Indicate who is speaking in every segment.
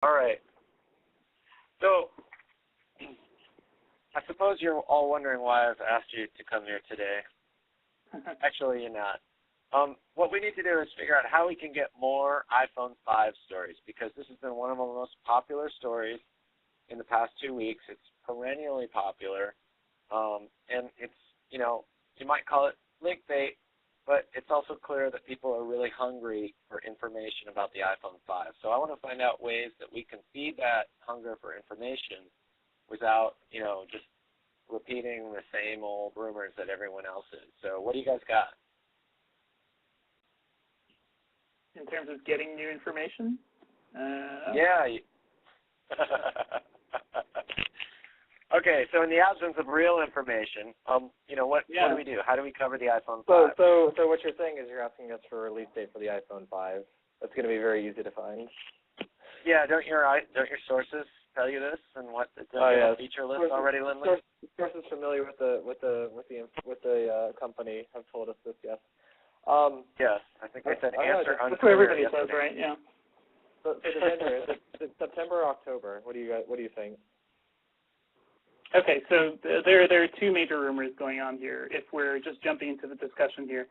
Speaker 1: All right. So I suppose you're all wondering why I've asked you to come here today. Actually, you're not. What we need to do is figure out how we can get more iPhone 5 stories, because this has been one of the most popular stories in the past 2 weeks. It's perennially popular, and it's, you might call it clickbait, but it's also clear that people are really hungry for information about the iPhone 5. So I want to find out ways that we can feed that hunger for information without, just repeating the same old rumors that everyone else is. So what do you guys got?
Speaker 2: In terms of getting new information?
Speaker 1: Yeah. Okay, so in the absence of real information, what do we do? How do we cover the iPhone 5?
Speaker 3: So what you're saying is you're asking us for a release date for the iPhone 5. That's going to be very easy to find.
Speaker 1: Yeah, don't your sources tell you this and what the feature list already, Lindley?
Speaker 3: Sources familiar with the company have told us this. Yes.
Speaker 1: Yes, I think they said answer unclear.
Speaker 2: That's what everybody says, right? Yeah.
Speaker 3: So the vendor, is it September or October? What do you think?
Speaker 2: Okay, so there are two major rumors going on here. If we're just jumping into the discussion here,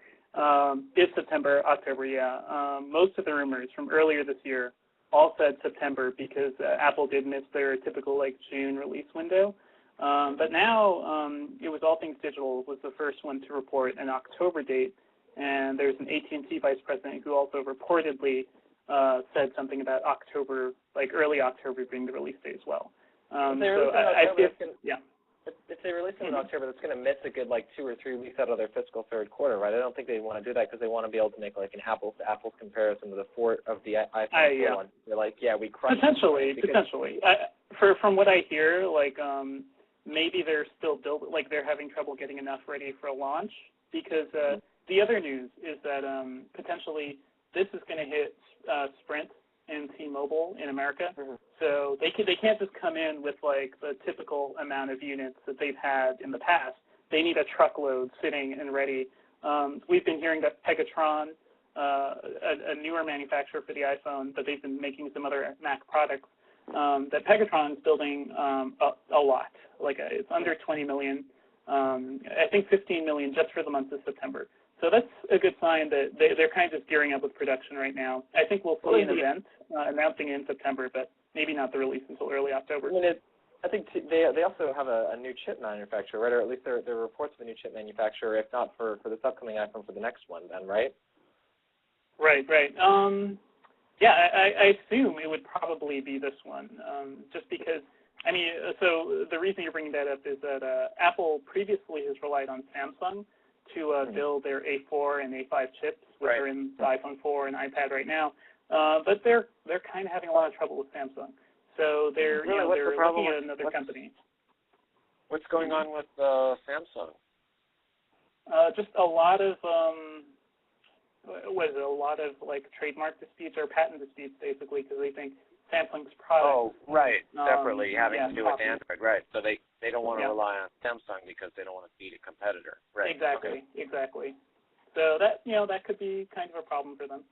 Speaker 2: it's September, October. Yeah. Most of the rumors from earlier this year all said September because Apple did miss their typical June release window. But now it was All Things Digital was the first one to report an October date, and there's an AT&T vice president who also reportedly said something about October, early October being the release date as well.
Speaker 3: If they release it in October, that's going to miss a good 2 or 3 weeks out of their fiscal third quarter, right? I don't think they want to do that because they want to be able to make an apples to apples comparison of the iPhone 4 one. They're we crushed
Speaker 2: potentially. From what I hear, maybe they're still they're having trouble getting enough ready for a launch because the other news is that potentially this is going to hit Sprint and T-Mobile in America.
Speaker 3: Mm-hmm.
Speaker 2: So they can't just come in with the typical amount of units that they've had in the past. They need a truckload sitting and ready. We've been hearing that Pegatron, a newer manufacturer for the iPhone, but they've been making some other Mac products, that Pegatron is building a lot. It's under 20 million. I think 15 million just for the month of September. So that's a good sign that they're kind of just gearing up with production right now. I think we'll see an event announcing it in September, but maybe not the release until early October.
Speaker 3: I think they also have a new chip manufacturer, right? Or at least there are reports of a new chip manufacturer, if not for this upcoming iPhone, for the next one then, right?
Speaker 2: Right. I assume it would probably be this one, just because, so the reason you're bringing that up is that Apple previously has relied on Samsung to build their A4 and A5 chips, which are in the iPhone 4 and iPad right now. But they're kind of having a lot of trouble with Samsung. So they're looking at another company.
Speaker 1: What's going on with Samsung?
Speaker 2: Just a lot of trademark disputes or patent disputes, basically, because they think Samsung's product.
Speaker 1: Oh, right, separately having to do with
Speaker 2: possibly.
Speaker 1: Android, right? So they don't want to rely on Samsung because they don't want to feed a competitor, right?
Speaker 2: Exactly. So that could be kind of a problem for them.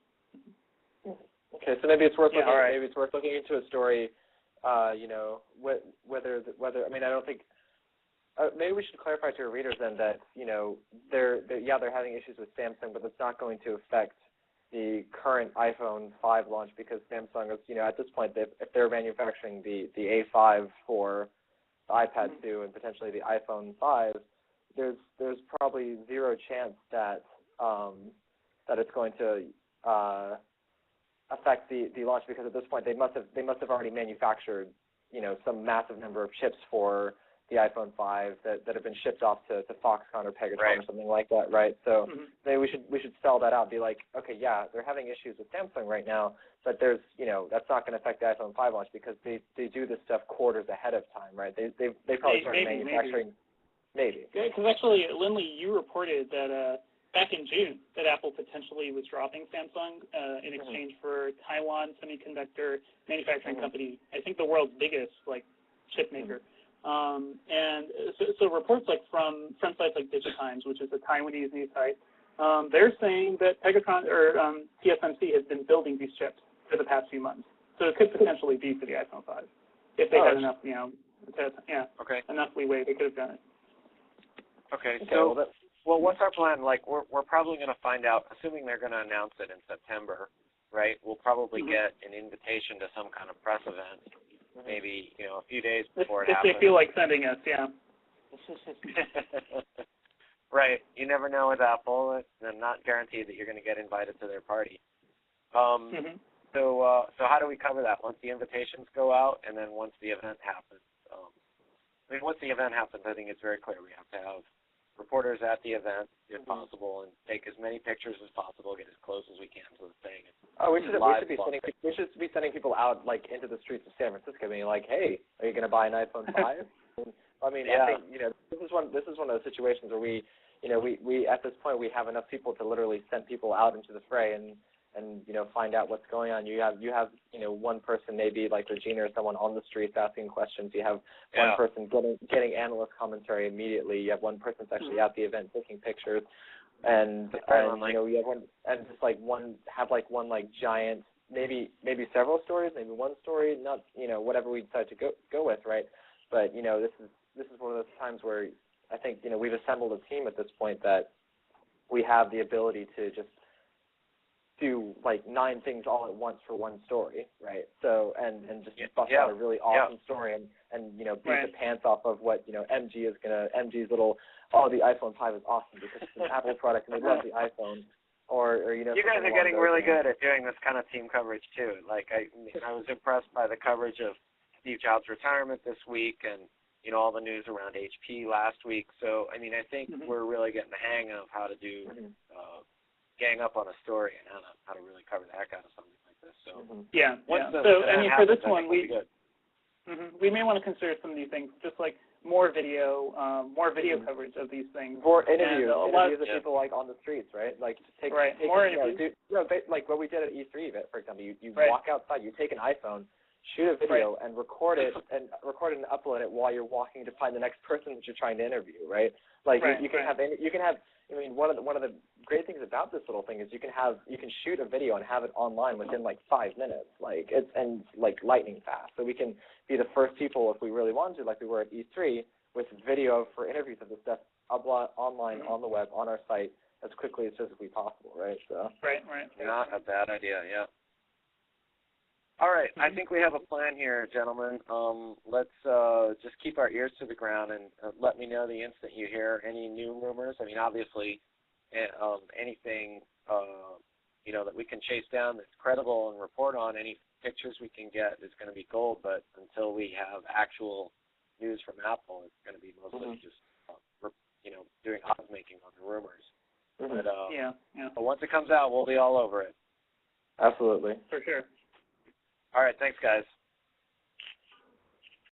Speaker 3: Okay, so maybe it's worth looking.
Speaker 1: Right.
Speaker 3: Maybe it's worth looking into a story. Whether I don't think. Maybe we should clarify to our readers then that they're having issues with Samsung, but that's not going to affect the current iPhone 5 launch because Samsung is at this point if they're manufacturing the A5 for the iPad 2 and potentially the iPhone 5, there's probably zero chance that it's going to affect the launch because at this point they must have already manufactured some massive number of chips for the iPhone 5 that have been shipped off to Foxconn or Pegatron or something like that, right? So maybe we should spell that out. Be like, okay, yeah, they're having issues with Samsung right now, but there's that's not going to affect the iPhone 5 launch because they do this stuff quarters ahead of time, right? They probably started manufacturing. Maybe.
Speaker 2: Yeah, because actually, Lindley, you reported that back in June that Apple potentially was dropping Samsung in exchange for Taiwan Semiconductor Manufacturing Company, I think the world's biggest chip maker. And so reports from sites like DigiTimes, which is a Taiwanese news site, they're saying that Pegatron or TSMC has been building these chips for the past few months. So it could potentially be for the iPhone 5 if they had enough,
Speaker 1: Okay.
Speaker 2: enough leeway. They could have done it.
Speaker 1: Okay. So, well, what's our plan? Like, we're probably going to find out, assuming they're going to announce it in September, right? We'll probably get an invitation to some kind of press event, maybe a few days before it happens.
Speaker 2: If they feel like sending us, yeah.
Speaker 1: Right. You never know with Apple. It's not guaranteed that you're going to get invited to their party. So how do we cover that? Once the invitations go out, and then once the event happens? Once the event happens, I think it's very clear we have to have reporters at the event, if possible, and take as many pictures as possible, get as close as we can to the thing.
Speaker 3: We should be sending people out like into the streets of San Francisco, being like, "Hey, are you going to buy an iPhone 5?" I think this is one of those situations where we at this point we have enough people to literally send people out into the fray and find out what's going on. You have one person, maybe like Regina or someone on the streets asking questions. You have one person getting analyst commentary immediately. You have one person that's actually at the event taking pictures, and you have one, and just like one giant, maybe several stories, maybe one story, not whatever we decide to go with, right? But this is one of those times where I think we've assembled a team at this point that we have the ability to just do like 9 things all at once for one story, right? So and just bust out a really awesome story and beat the pants off of what MG's little the iPhone 5 is awesome because it's an Apple product and they love the iPhone, or
Speaker 1: you guys are getting really good at doing this kind of team coverage too. Like I was impressed by the coverage of Steve Jobs' retirement this week and all the news around HP last week. So I think we're really getting the hang of how to do gang up on a story and how to really cover the heck out of something like this. So
Speaker 2: for this one, we may want to consider some of these things, just like more video coverage of these things.
Speaker 3: More interviews of people like on the streets, right? Like take
Speaker 2: more interviews.
Speaker 3: Like what we did at E3, for example. You walk outside, you take an iPhone, shoot a video, and record it and upload it while you're walking to find the next person that you're trying to interview, right? Like you can have. One of the great things about this little thing is you can shoot a video and have it online within like 5 minutes, like lightning fast. So we can be the first people if we really want to, like we were at E3, with video for interviews of this stuff online on the web on our site as quickly as physically possible, right? So
Speaker 2: right.
Speaker 1: Not a bad idea, yeah. All right, I think we have a plan here, gentlemen. Let's just keep our ears to the ground and let me know the instant you hear any new rumors. Obviously, anything that we can chase down that's credible and report on, any pictures we can get is going to be gold. But until we have actual news from Apple, it's going to be mostly just doing odds making on the rumors. But once it comes out, we'll be all over it.
Speaker 3: Absolutely,
Speaker 2: for sure.
Speaker 1: All right, thanks, guys.